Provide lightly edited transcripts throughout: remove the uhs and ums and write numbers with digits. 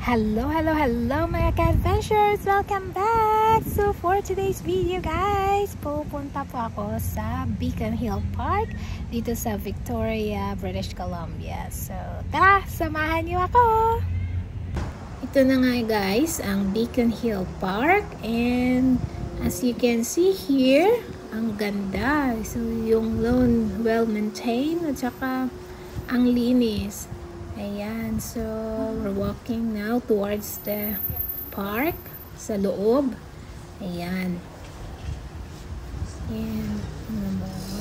Hello, hello, hello mga ka-adventures! Welcome back! So for today's video guys, pupunta po ako sa Beacon Hill Park dito sa Victoria, British Columbia. So tara, samahan niyo ako! Ito na nga guys, ang Beacon Hill Park, and as you can see here, ang ganda. So yung lawn well-maintained at saka ang linis. Ayan, so we're walking now towards the park, sa loob. Ayan. And,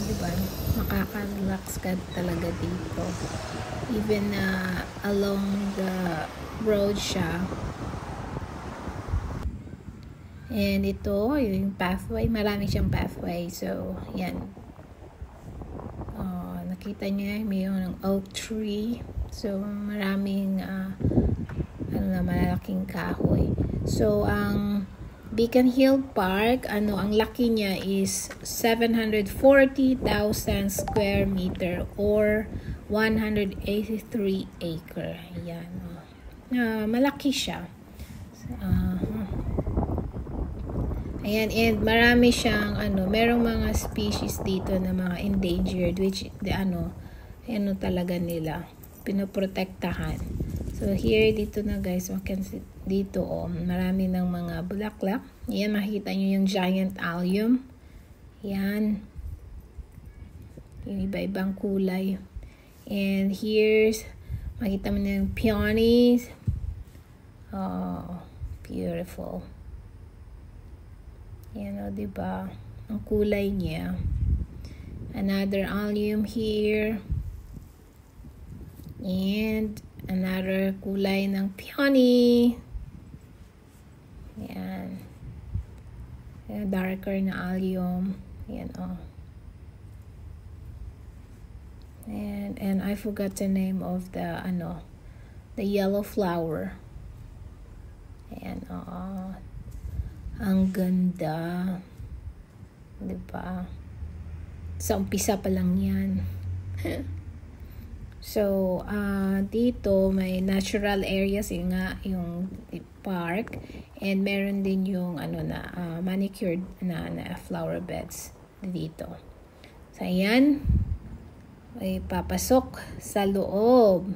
diba, makaka-relax ka talaga dito. Even along the road siya. And ito, yung pathway, marami siyang pathway. So, yan. Nakita niyo, may yung oak tree. So, maraming malalaking kahoy. So, ang Beacon Hill Park, ang laki niya is 740,000 square meter or 183 acre. Ayan. Malaki siya. Ayan, and marami siyang, merong mga species dito na mga endangered, which, talaga nila pinoprotektahan. So here, dito na guys, dito marami ng mga bulaklak. Ayan, makikita nyo yung giant allium. Ayan. Yung iba-ibang kulay. And here's, makita mo na yung peonies. Oh, beautiful. Ayan, diba? Ang kulay niya. Another allium here. And another kulay ng peony. Ayan. Ayan, darker na allium. Ayan, And I forgot the name of the yellow flower. Ayan, Ang ganda. Diba? Sa umpisa pa lang yan. So, dito may natural areas yung park, and meron din yung manicured na flower beds dito. So, ayan, ay papasok sa loob.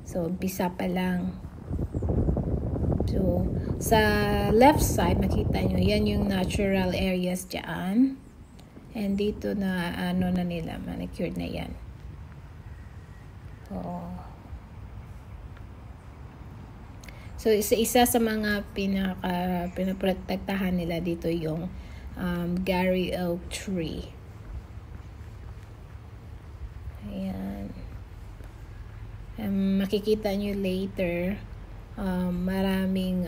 So, umpisa pa lang. So, sa left side, makita nyo, yan yung natural areas dyan. And dito na, na nila, manicured na yan. So, isa sa mga pinaprotektahan nila dito yung Garry Oak Tree. Ayan. Makikita nyo later, maraming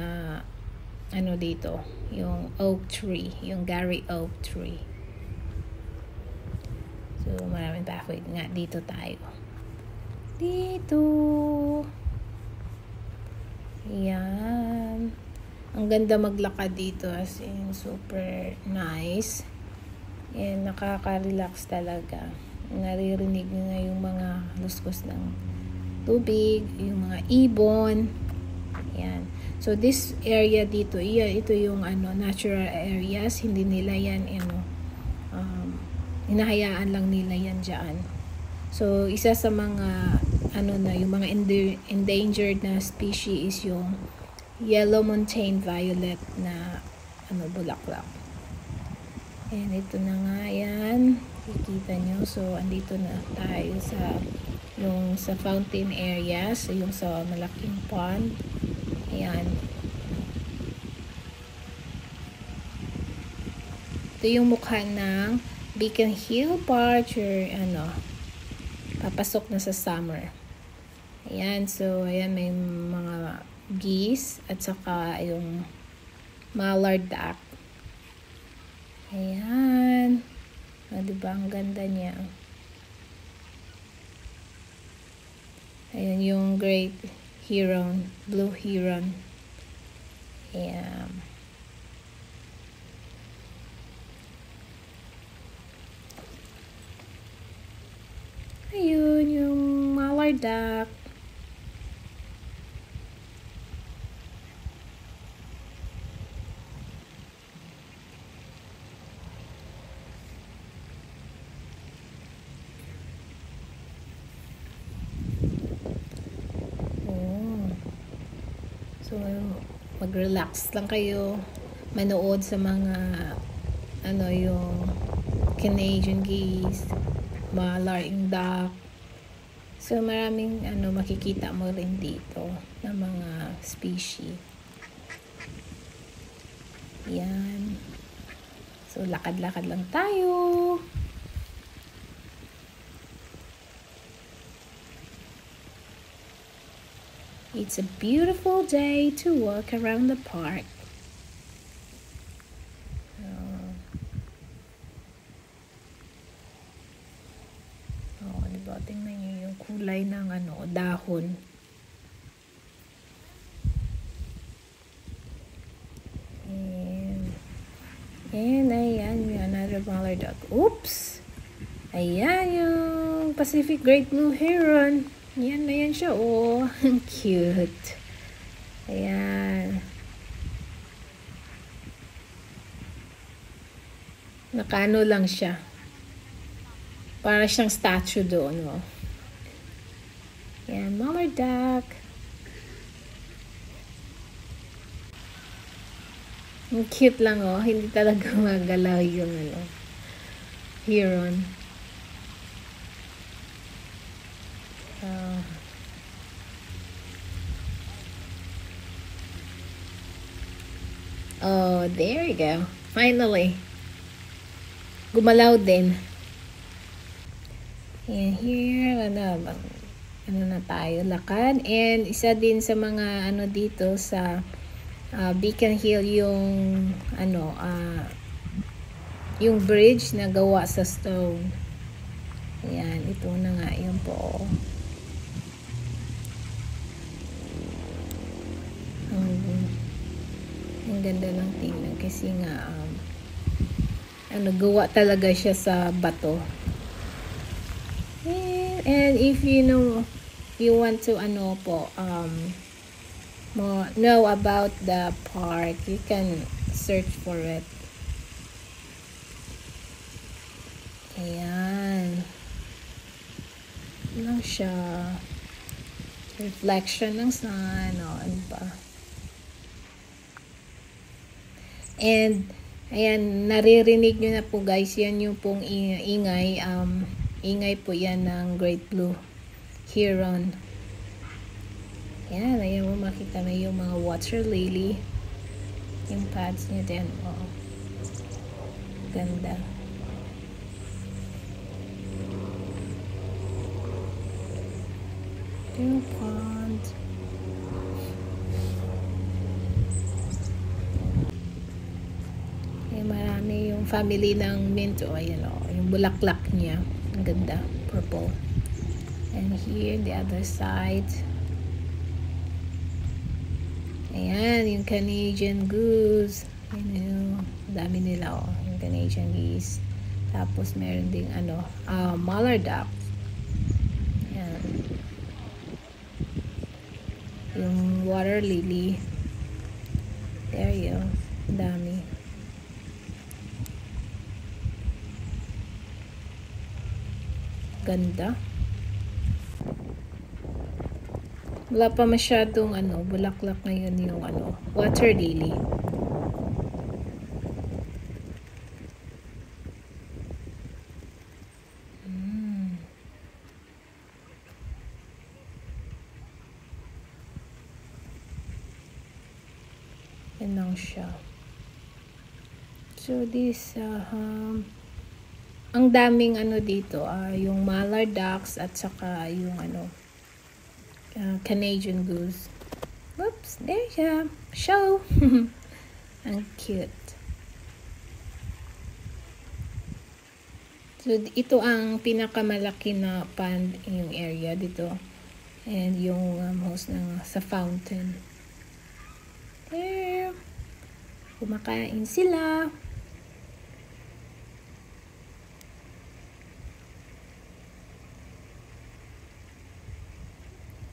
dito, yung oak tree, yung Garry Oak Tree. So, maraming pathway nga dito tayo. Dito. Ayan. Ang ganda maglakad dito, as in super nice. And nakaka-relax talaga. Naririnig nyo na yung mga luskus ng tubig, yung mga ibon. Ayan. So this area dito, ito yung natural areas. Hindi nila yan hinahayaan lang nila yan dyan. So, isa sa mga yung mga endangered na species is yung yellow mountain violet na bulaklak. And ito na nga yan. Kikita nyo. So, andito na tayo sa fountain area. So, yung sa malaking pond. Ayan. Ito yung mukha ng Beacon Hill Park, or papasok na sa summer. Ayan, so ayan, may mga geese at saka yung mallard duck. Ayan. Diba, ang ganda niya. Ayan yung great heron, blue heron. Ayan. Ayun, yung mallard duck. So, mag-relax lang kayo. Manood sa mga yung Canadian geese, Malaying duck. So, maraming makikita mo rin dito na mga species. Yan. So, lakad-lakad lang tayo. It's a beautiful day to walk around the park. Diba? Tingnan nyo yung kulay ng dahon. And ayan, yung another mallard duck. Oops! Ayan yung Pacific Great Blue Heron. Yan na yan siya. Oh, cute. Ayan. Nakano lang siya. Para siyang statue doon. Oh. Ayan, mallard duck. Ang cute lang oh. Hindi talaga magalaw yung heron. Oh, there you go. Finally. Gumalaw din. And here, na tayo, lakad. And isa din sa mga dito sa Beacon Hill yung bridge na gawa sa stone. Ayan, ito na nga yun po. Ang ganda ng tingnan kasi nga gawa talaga siya sa bato. And if you want to know about the park, you can search for it. Ayan. Lang siya. Reflection ng sun. Ano ba? And, ayan, naririnig nyo na po guys, yan yung pong ingay. Ingay po yan ng Great Blue Heron. Yan, ayan mo makita mo yung mga water lily. Yung pads nyo din. Oh. Ganda. Yung pond. Marami yung family ng mint. Ayan yung bulaklak niya. Ang ganda. Purple. And here, the other side. Ayan, yung Canadian goose. Dami nila yung Canadian geese. Tapos meron ding mallard duck. Ayan. Yung water lily. There you go. Dami. Ganda. Wala pa masyadong bulaklak ngayon yung water lily. Yan lang siya. So this ang daming dito yung mallard ducks at saka yung Canadian goose. Oops, there siya. Show. Ang cute. So ito ang pinakamalaki na pond yung area dito. And yung host sa fountain. There. Kumakain sila.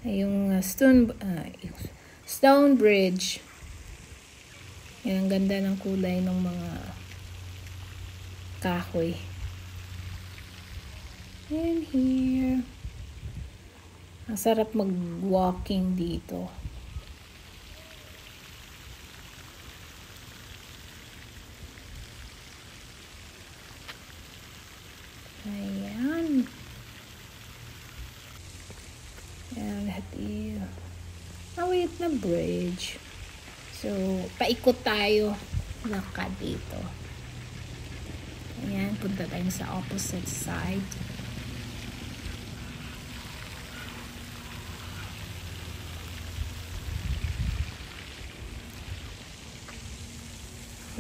Yung stone bridge. Yan, ang ganda ng kulay ng mga kahoy. And here, ang sarap mag-walking dito. bridge. So, paikot tayo. Lakad dito. Ayan, punta tayo sa opposite side.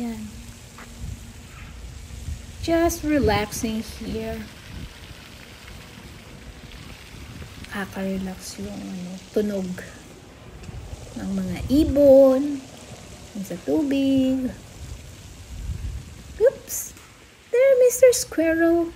Ayan. Just relaxing here. Kaka-relax yung tunog ng mga ibon sa tubig. Oops! There, Mr. Squirrel.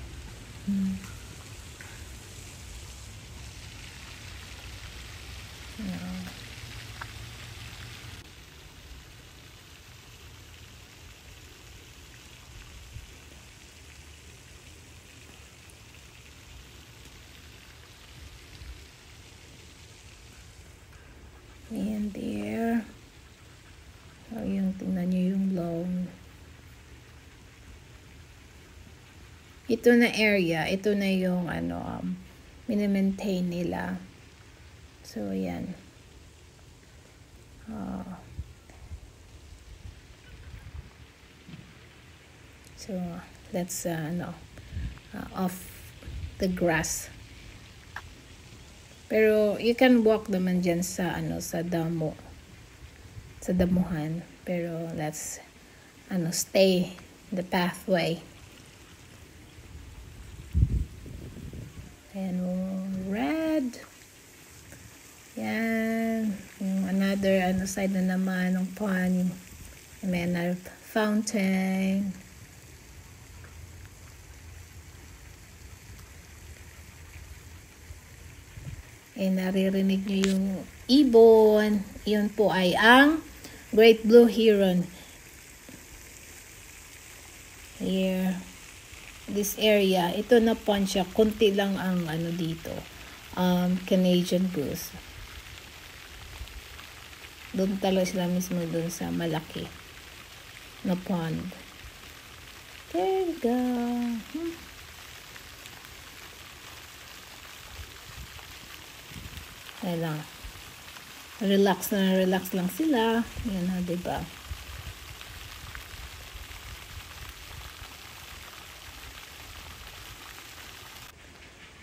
And there. So, yung tingnan nyo yung lawn. Ito na area, ito na yung mini-maintain nila. So, yan. So, let's off the grass. Pero you can walk naman dyan sa sa damo. Sa damuhan. Pero let's stay the pathway. And red. Yan. Yung another side na naman ng pond. May another fountain. Naririnig nyo yung ibon. Yun po ay ang Great Blue Heron. Here. This area. Ito na pond siya. Kunti lang ang dito. Canadian goose. Doon talaga sila mismo doon sa malaki na pond. There you go. Ayan lang. Relax lang sila. Yan ha, diba?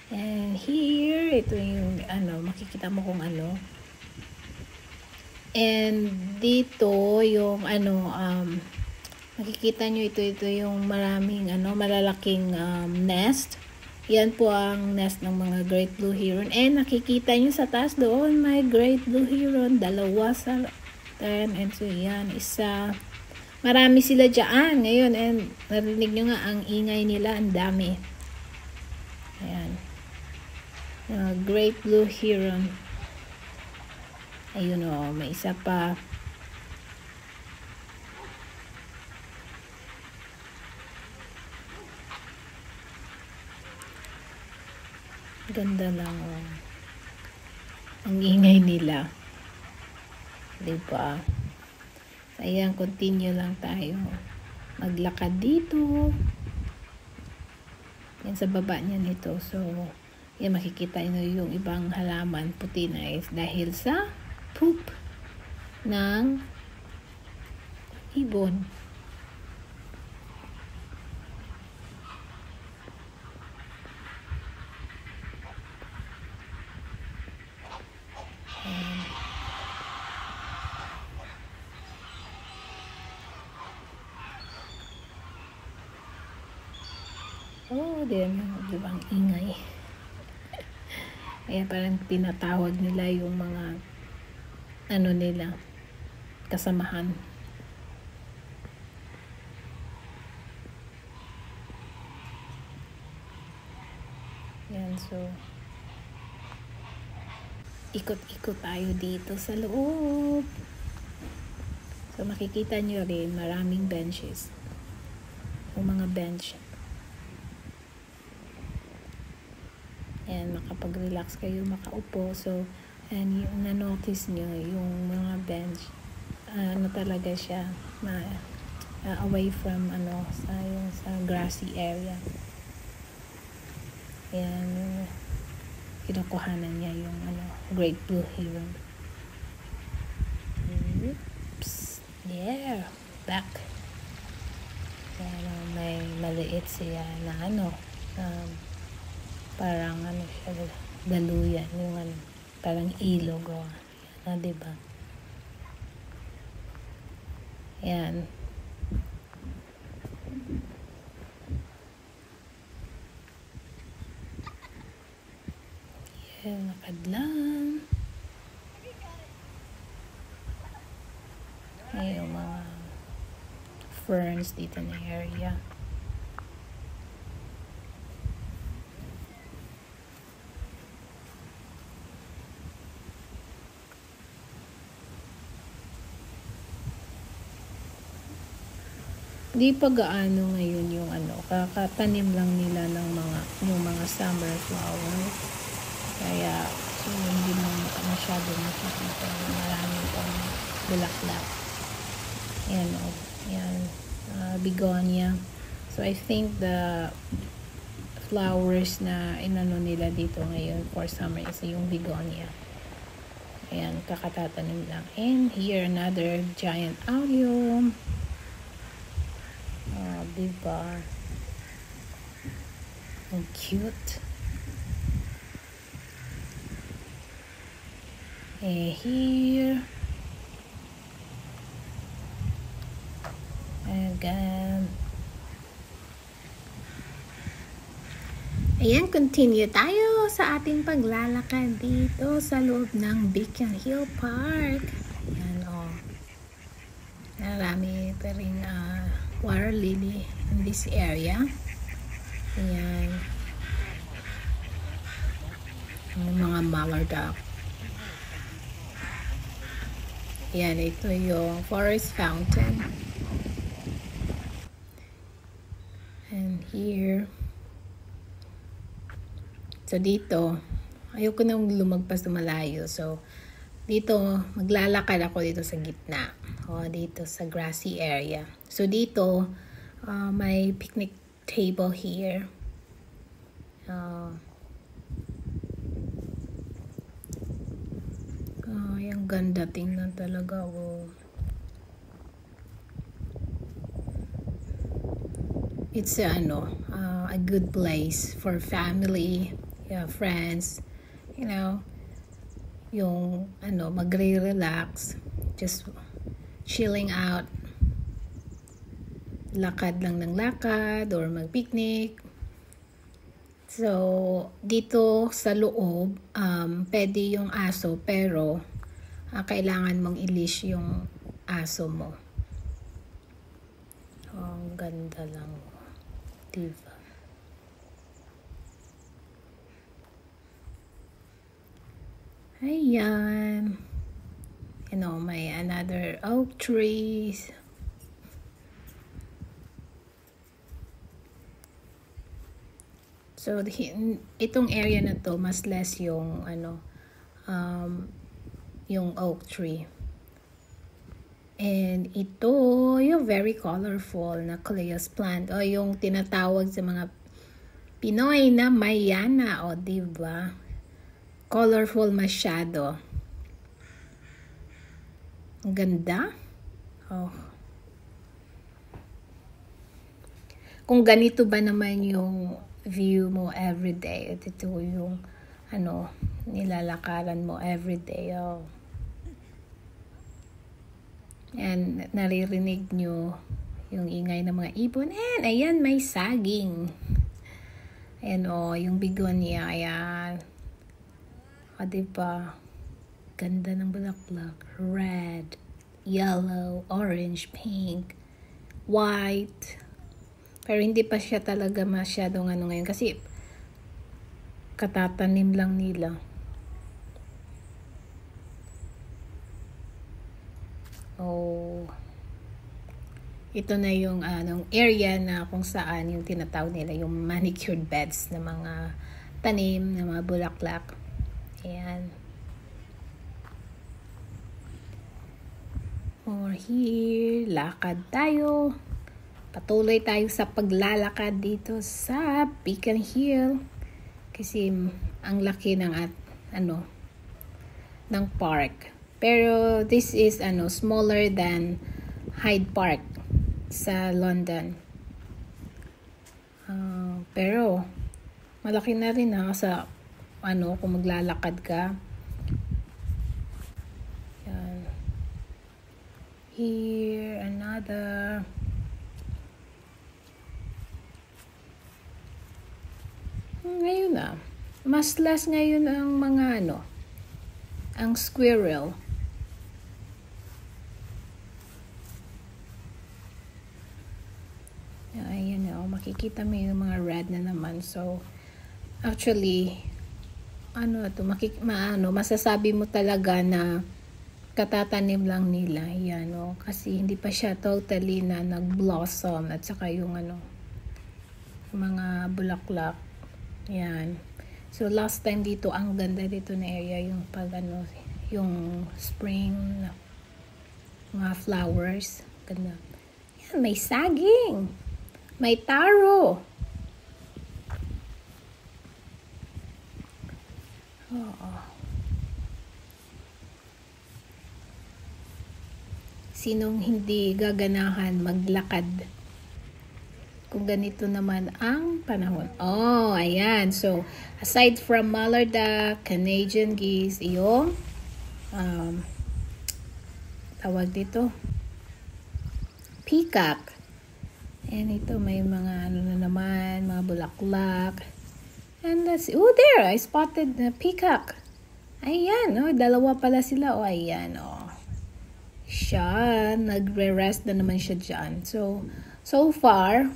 And here, ito yung makikita mo kung And dito yung makikita nyo ito yung maraming malalaking nest. Yan po ang nest ng mga Great Blue Heron. And nakikita nyo sa taas doon, may Great Blue Heron. Dalawa sa and so yan, isa. Marami sila dyan ngayon. And narinig nyo nga ang ingay nila. Ang dami. Ayan. Great Blue Heron. Ayun may isa pa. Ganda lang ang ingay nila, diba? Ayan, continue lang tayo maglakad dito. Yan sa baba niya nito. So yan, makikita nyo yung ibang halaman puti na is dahil sa poop ng ibon. Oh, diyan, diba ang ingay. Kaya parang tinatawag nila yung mga nila, kasamahan. Yan, so ikot-ikot tayo dito sa loob. So makikita nyo rin maraming benches. O mga bench. And makapag-relax kayo, makaupo. So, and yung na-notice nyo, yung mga bench, talaga siya, away from, sa grassy area. Ayan, kinukuhanan niya yung, Great Blue Heron. Yeah, back. Yan, may maliit siya na parang siya, daluyan, yung parang ilog, diba? Yan. Yan, nakadlang. Ay, yung mga ferns dito na area. Di pa gaano ngayon yung kakatanim lang nila ng yung mga summer flowers. Kaya so hindi mo masyado makikita, marami pang bulaklak. Yan, yan, begonia. So I think the flowers na nila dito ngayon for summer is yung begonia. Ayan, kakatatanim lang. And here another giant allium. Diba? Ang cute. Here. Again. Ayan, continue tayo sa ating paglalakad dito sa loob ng Beacon Hill Park. Ayan, marami pa rin water lily in this area. Ayan. Yung mga mallard duck. Ayan, ito yung forest fountain. And here. So, dito, ayoko nang lumagpas na malayo. So, dito, maglalakad ako dito sa gitna. Dito sa grassy area. So, dito, may picnic table here. Yung ganda, tingnan talaga. It's a good place for family, friends, yung magre-relax, just chilling out, lakad lang ng lakad or mag-picnic. So dito sa loob, pwede yung aso, pero kailangan mong i-leash yung aso mo. Ang ganda lang, diba? Ayan. May another oak trees. So, itong area na to, mas less yung, yung oak tree. And ito, yung very colorful na Coleus plant. Yung tinatawag sa mga Pinoy na Mayana. Diba? Colorful masyado. Ang ganda. Kung ganito ba naman yung view mo everyday, at ito yung nilalakaran mo everyday. And naririnig nyo yung ingay ng mga ibon. And ayan, may saging. Ayan, yung begonia. Ayan. Diba? Ganda ng bulaklak. Red, yellow, orange, pink, white. Pero hindi pa siya talaga masyadong ngayon. Kasi katatanim lang nila. Ito na yung area na kung saan yung tinatawag nila yung manicured beds na mga tanim, na mga bulaklak. Ayan. Or here, lakad tayo. Patuloy tayo sa paglalakad dito sa Beacon Hill. Kasi ang laki ng ng park. Pero this is smaller than Hyde Park sa London. Pero malaki na rin sa kung maglalakad ka. Yan. Here, another. Ngayon mas less ngayon ang mga ang squirrel. Ayan makikita mo yung mga red na naman. So, actually, masasabi mo talaga na katatanim lang nila. Yan, kasi hindi pa siya totally na nag-blossom at saka yung mga bulaklak. Yan. So, last time dito, ang ganda dito na area yung yung spring mga flowers. Ganda. Yan, may saging. May taro. Sinong hindi gaganahan maglakad kung ganito naman ang panahon? Oh, ayan. So, aside from mallard duck, Canadian geese, yung tawag dito, peacock. And ito may mga na naman, mga bulaklak. And let's see. Oh, there! I spotted the peacock. Ayan, dalawa pala sila. Ayan, siya, nagre-rest na naman siya dyan. So far,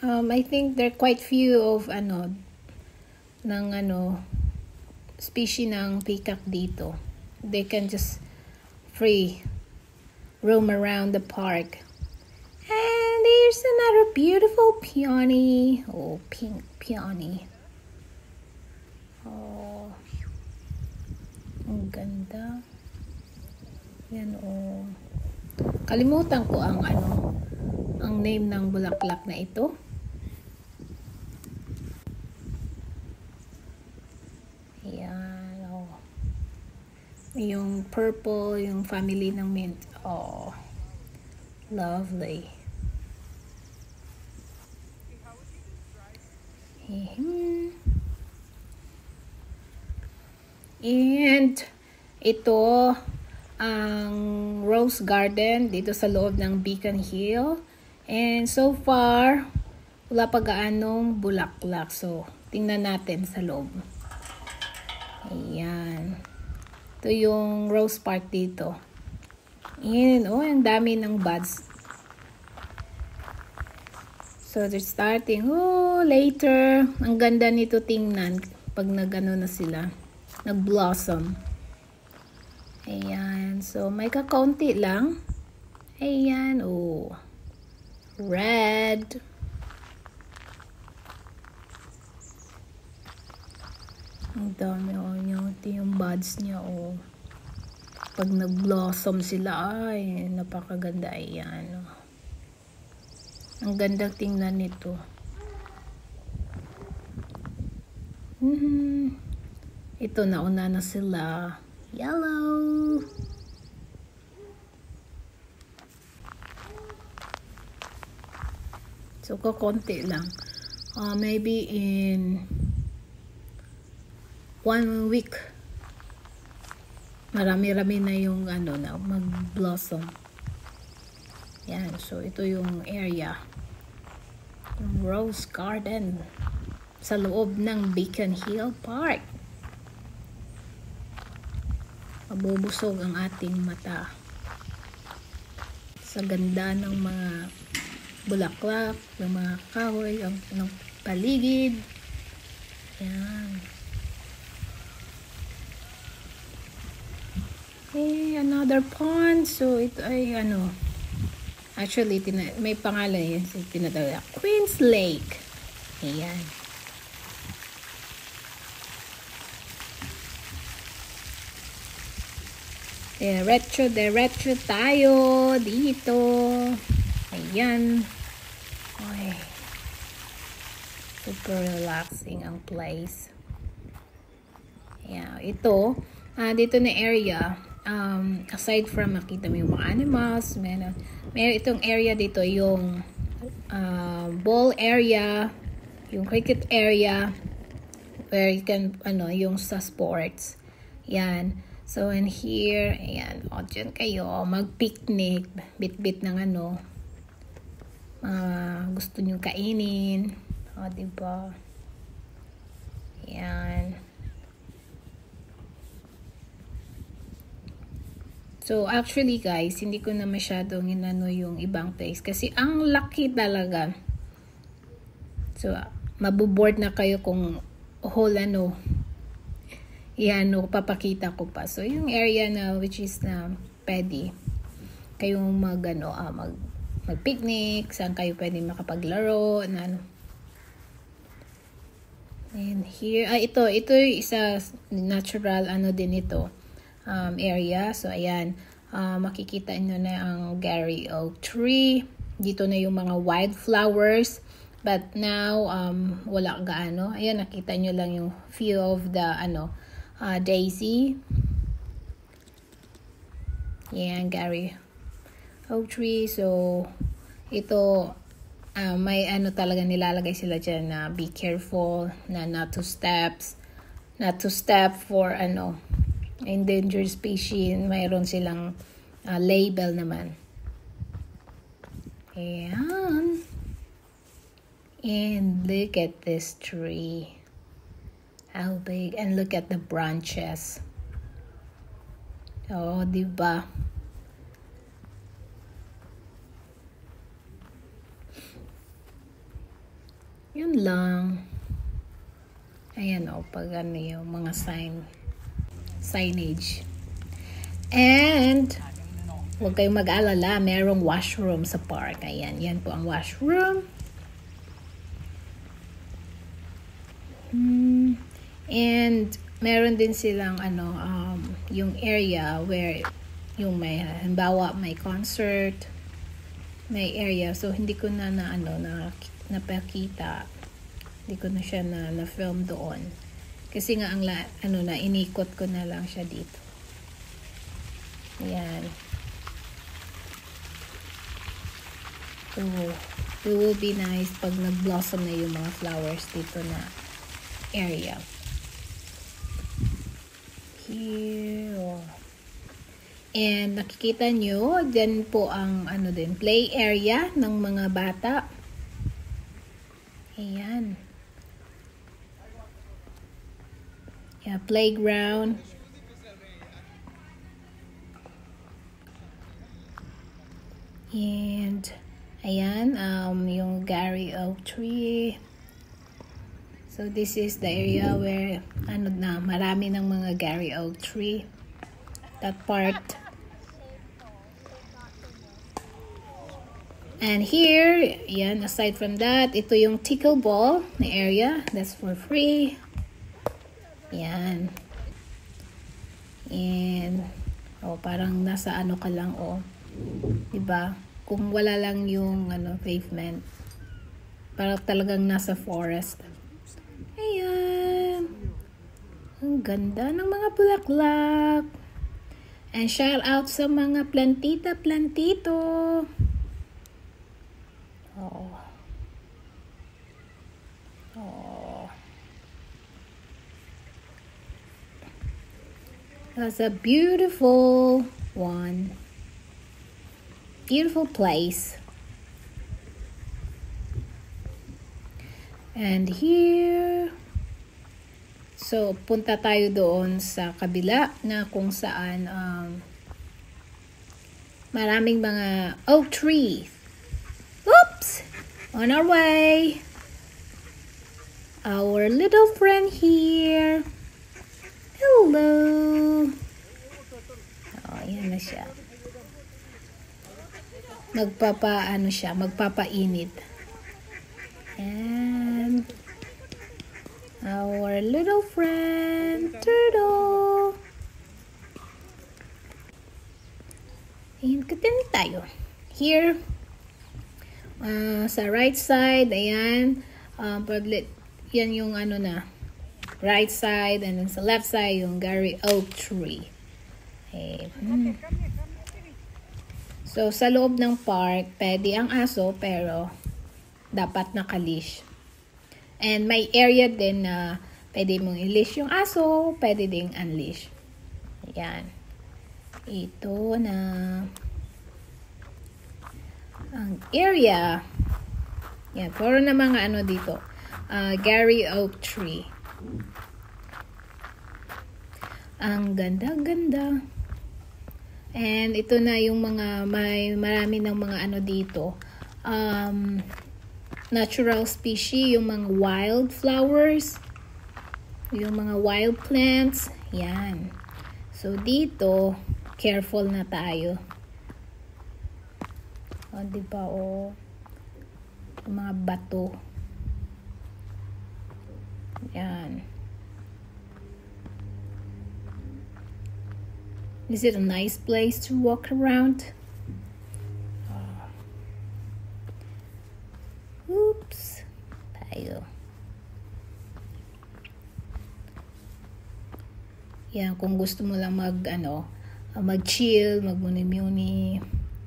I think there are quite few of, species ng peacock dito. They can just free roam around the park. And there's another beautiful peony. Oh, pink peony. Oh, ang ganda. Yan, kalimutan ko ang name ng bulaklak na ito. Yan, yung purple, yung family ng mint. Oh, lovely. And ito ang rose garden dito sa loob ng Beacon Hill. And so far, wala pa gaanong bulaklak. So, tingnan natin sa loob. Ayan. Ito yung rose park dito. Ayan, ang dami ng buds. So, they're starting. Later. Ang ganda nito tingnan pag na sila. Nag-blossom. Ayan. So, may kakaunti lang. Ayan. Red. Ang dami. Yung buds niya. Pag nag-blossom sila, ay, napakaganda. Ayan. Ang ganda tingnan nito. Ito, nauna na sila. Yellow. So, kakonti lang. Maybe in 1 week, marami-rami na yung na mag-blossom. Yan. So, ito yung area. Yung rose garden sa loob ng Beacon Hill Park. Mabubusog ang ating mata sa ganda ng mga bulaklak, ng mga kahoy, ng paligid. Yan. Another pond. So, ito ay actually, may pangalan yan. So, tinatawag Queen's Lake. Ayan. Diretso tayo dito. Ayan. Ay. Super relaxing ang place. Ayan. Ito, dito na area, aside from makita mo yung mga animals, meron itong area dito, yung ball area, yung cricket area, where you can, yung sa sports. Yan. So, and here, ayan, dyan kayo, mag-picnic, bit-bit ng gusto nyo kainin. Diba? Yan. So, actually guys, hindi ko na masyadong yung ibang place. Kasi, ang laki talaga. So, mabuboard na kayo kung whole yan, papakita ko pa. So, yung area na, which is na pwede kayong mag-picnic, saan kayo pwede makapaglaro, And here, ito yung isa natural, din ito, area. So, ayan, makikita nyo na ang Gary Oak Tree. Dito na yung mga wildflowers. But now, wala gaano. Ayan, nakita nyo lang yung few of the, daisy. Yan, Gary Oak Tree. So, ito, may talaga nilalagay sila dyan na be careful, na not to step for, endangered species. Mayroon silang label naman. Ayan. And look at this tree. How big. And look at the branches. Diba? Yun lang. Ayan pag yung mga signage. And huwag kayong mag-alala, merong washroom sa park. Ayan, yan po ang washroom. And meron din silang yung area where yung may halimbawa may concert, may area. So hindi ko na napakita. Hindi ko na siya na film doon. Kasi nga ang inikot ko na lang siya dito. Ayan. So it will be nice pag nag-blossom na yung mga flowers dito na area. Here. And nakikita nyo, dyan po ang play area ng mga bata. Ayan. Yeah, playground. And ayan, yung Gary Oak Tree. So this is the area where marami ng mga Gary Oak Tree. That part. And here, yan, aside from that, ito yung tickle ball na area. That's for free. Yan. And parang nasa ka lang diba? Kung wala lang yung pavement. Parang talagang nasa forest. Ayan. Ang ganda ng mga bulaklak. And shout out sa mga plantito. That's a beautiful one. Beautiful place. And here, so punta tayo doon sa kabila na kung saan maraming mga oak tree. Oops! On our way. Our little friend here. Hello. Yan na siya. Magpapainit. And our little friend turtle. Ayan, continue tayo. Here, sa right side, ayan, yan yung right side, and then sa left side, yung Gary Oak Tree. Eh, So, sa loob ng park, pwede ang aso, pero dapat nakalish. And may area din na pwede mong i-leash yung aso, pwede ding unleash. Ayan. Ito na ang area. Yan, puro na mga ano dito. Gary Oak Tree. Ang ganda-ganda. And ito na yung mga, marami ng mga ano dito. Natural species, yung mga wild flowers. Yung mga wild plants. Yan. So, dito, careful na tayo. O, diba, o. Yung mga bato. Yan. Is it a nice place to walk around? Oops. Tayo. Yan, kung gusto mo lang mag-chill, mag-muni-muni,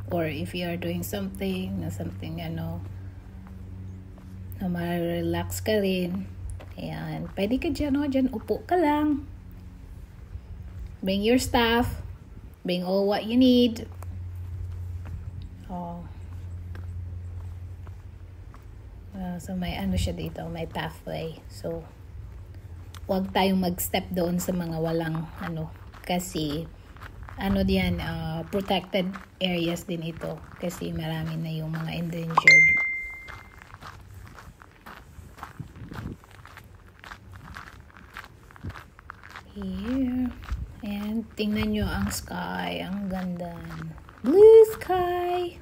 or if you are doing something, na ma-relax ka rin. Ayan, pwede ka dyan, upo ka lang. Bring your stuff. Bring all what you need. Oh. So may ano siya dito, may pathway. So, huwag tayong mag-step doon sa mga walang kasi diyan, protected areas din ito. Kasi marami na yung mga endangered. Here. And tingnan nyo ang sky. Ang ganda. Blue sky.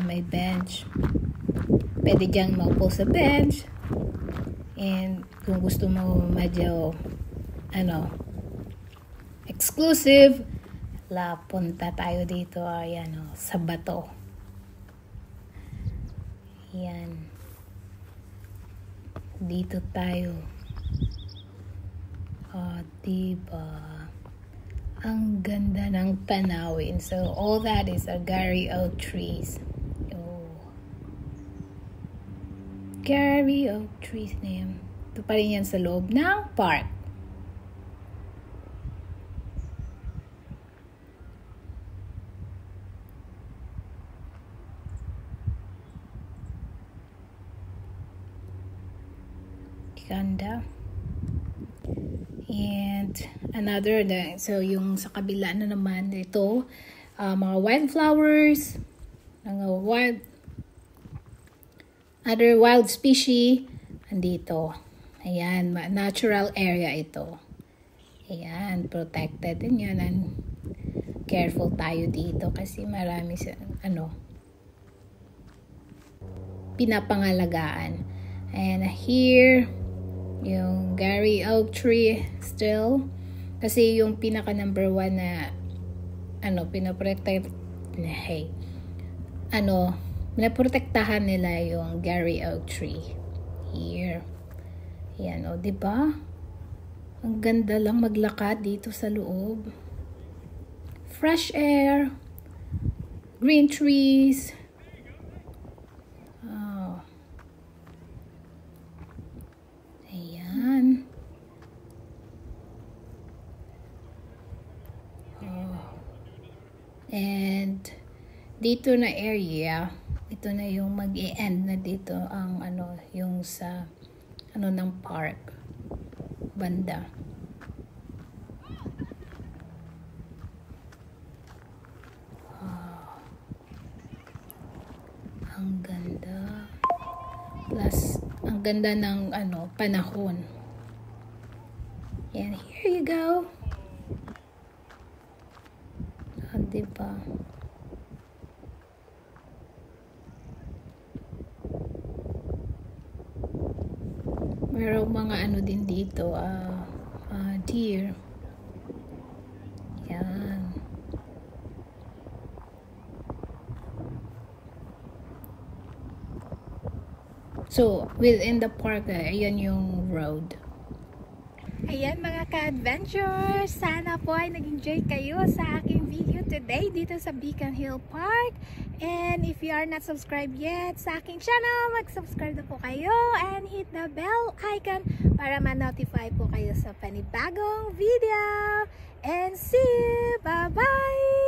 May bench. Pwede dyan maupo sa bench. And kung gusto mo medyo exclusive, punta tayo dito. Ayan, sa bato. Ayan. Dito tayo. Diba? Ang ganda ng tanawin. So, all that is a Gary Oak trees. Oh. Gary Oak trees name. Ito pa rin yan sa loob ng park. Ganda. And another, so yung sa kabila na naman ito, mga wildflowers, mga other wild species, andito. Ayan, natural area ito. Ayan, protected din yan. And careful tayo dito kasi marami pinapangalagaan. And here, yung Gary Oak tree still. Kasi yung pinaka number 1 na pinaprotect pinaprotektahan nila yung Gary Oak tree. Here. Yan, diba? Ang ganda lang maglakad dito sa loob. Fresh air. Green trees. Ayan. And dito na area, ito na yung mag-i-end na dito ang yung sa ng park banda. Ang ganda. Plus ang ganda ng panahon. And here you go. Diba? Merong mga din dito, deer. Yan. So, within the park, ayan yung road. Ayan mga ka-adventures, sana po ay nag-enjoy kayo sa aking video today dito sa Beacon Hill Park. And if you are not subscribed yet sa aking channel, mag-subscribe na po kayo and hit the bell icon para ma-notify po kayo sa panibagong video. And see you! Bye-bye!